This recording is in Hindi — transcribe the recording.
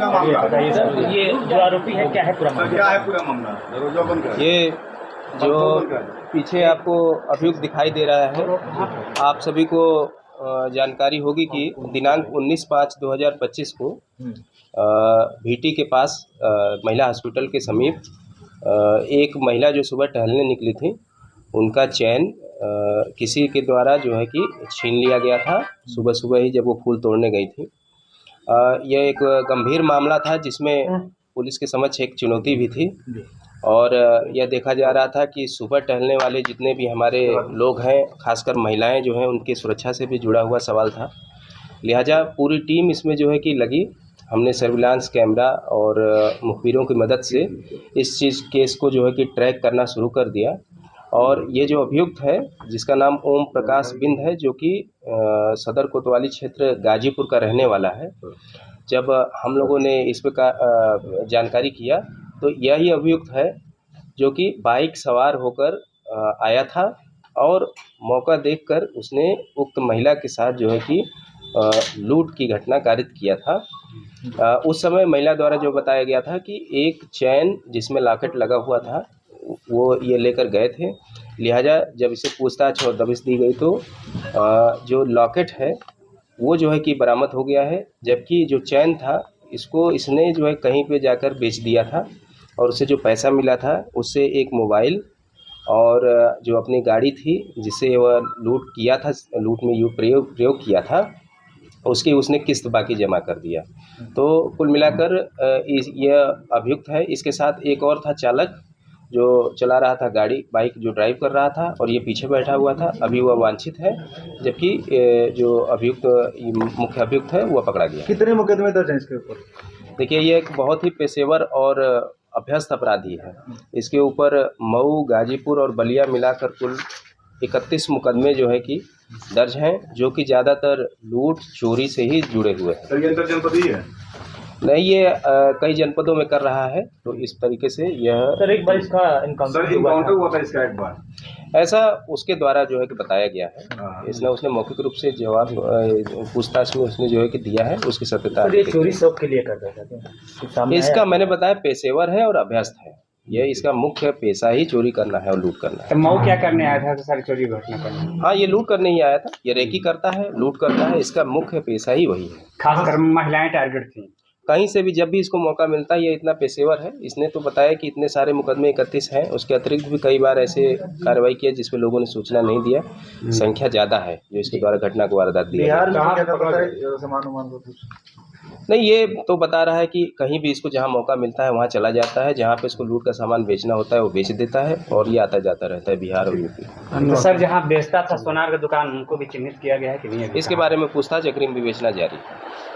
बताइए सर, ये जो आरोपी है क्या है पूरा मामला? ये जो पीछे आपको अभियुक्त दिखाई दे रहा है, आप सभी को जानकारी होगी कि दिनांक 19/5/2025 को भीटी के पास महिला हॉस्पिटल के समीप एक महिला जो सुबह टहलने निकली थी, उनका चैन किसी के द्वारा जो है कि छीन लिया गया था सुबह सुबह ही जब वो फूल तोड़ने गई थी। यह एक गंभीर मामला था जिसमें पुलिस के समक्ष एक चुनौती भी थी और यह देखा जा रहा था कि सुबह टहलने वाले जितने भी हमारे लोग हैं, खासकर महिलाएं जो हैं, उनकी सुरक्षा से भी जुड़ा हुआ सवाल था। लिहाजा पूरी टीम इसमें जो है कि लगी। हमने सर्विलांस कैमरा और मुखबिरों की मदद से इस केस को जो है कि ट्रैक करना शुरू कर दिया और ये जो अभियुक्त है जिसका नाम ओम प्रकाश बिंद है, जो कि सदर कोतवाली क्षेत्र गाजीपुर का रहने वाला है। जब हम लोगों ने इस पर जानकारी किया तो यही अभियुक्त है जो कि बाइक सवार होकर आया था और मौका देखकर उसने उक्त महिला के साथ जो है कि लूट की घटना कारित किया था। उस समय महिला द्वारा जो बताया गया था कि एक चैन जिसमें लॉकेट लगा हुआ था वो ये लेकर गए थे। लिहाजा जब इसे पूछताछ और दबिश दी गई तो जो लॉकेट है वो जो है कि बरामद हो गया है, जबकि जो चैन था इसको इसने जो है कहीं पे जाकर बेच दिया था और उसे जो पैसा मिला था उससे एक मोबाइल और जो अपनी गाड़ी थी जिसे वह लूट किया था, लूट में प्रयोग किया था, उसकी उसने किस्त बाकी जमा कर दिया। तो कुल मिलाकर यह अभियुक्त है। इसके साथ एक और था चालक जो चला रहा था गाड़ी, बाइक जो ड्राइव कर रहा था और ये पीछे बैठा हुआ था। अभी वह वांछित है, जबकि जो अभियुक्त मुख्य अभियुक्त है वह पकड़ा गया। कितने मुकदमे दर्ज हैं इसके ऊपर? देखिए, ये एक बहुत ही पेशेवर और अभ्यस्त अपराधी है। इसके ऊपर मऊ, गाजीपुर और बलिया मिलाकर कुल 31 मुकदमे जो है कि दर्ज हैं, जो कि ज़्यादातर लूट चोरी से ही जुड़े हुए हैं। सर, ये अंतरजनपदीय है? नहीं, ये कई जनपदों में कर रहा है। तो इस तरीके से यह सर एक बार इसका इनकाउंटर हुआ था इसका एक बार, ऐसा उसके द्वारा जो है कि बताया गया है। उसने मौखिक रूप से जवाब पूछताछ में उसने जो है कि दिया है, उसकी सत्यता। ये चोरी शौक के लिए करता था? इसका मैंने बताया पेशेवर है और अभ्यस्त है। ये इसका मुख्य पेशा ही चोरी करना है और लूट करना है। तो मऊ क्या करने आया था? तो सारी चोरी घटना करने? हाँ, ये लूट करने ही आया था। ये रेकी करता है, लूट करता है, इसका मुख्य पेशा ही वही है। खासकर महिलाएं टारगेट थी। कहीं से भी जब भी इसको मौका मिलता है, ये इतना पेशेवर है। इसने तो बताया कि इतने सारे मुकदमे 31 हैं, उसके अतिरिक्त भी कई बार ऐसे कार्रवाई किया जिसमें लोगों ने सूचना नहीं दिया। संख्या ज़्यादा है जो इसके द्वारा घटना को वारदात दी। नहीं, ये तो बता रहा है कि कहीं भी इसको जहां मौका मिलता है वहां चला जाता है, जहां पे इसको लूट का सामान बेचना होता है वो बेच देता है और ये आता जाता रहता है बिहार और यूपी। तो सर जहां बेचता था सोनार का दुकान, उनको भी चिन्हित किया गया है कि नहीं? इसके बारे में पूछताछ अग्रिम विवेचना जारी है।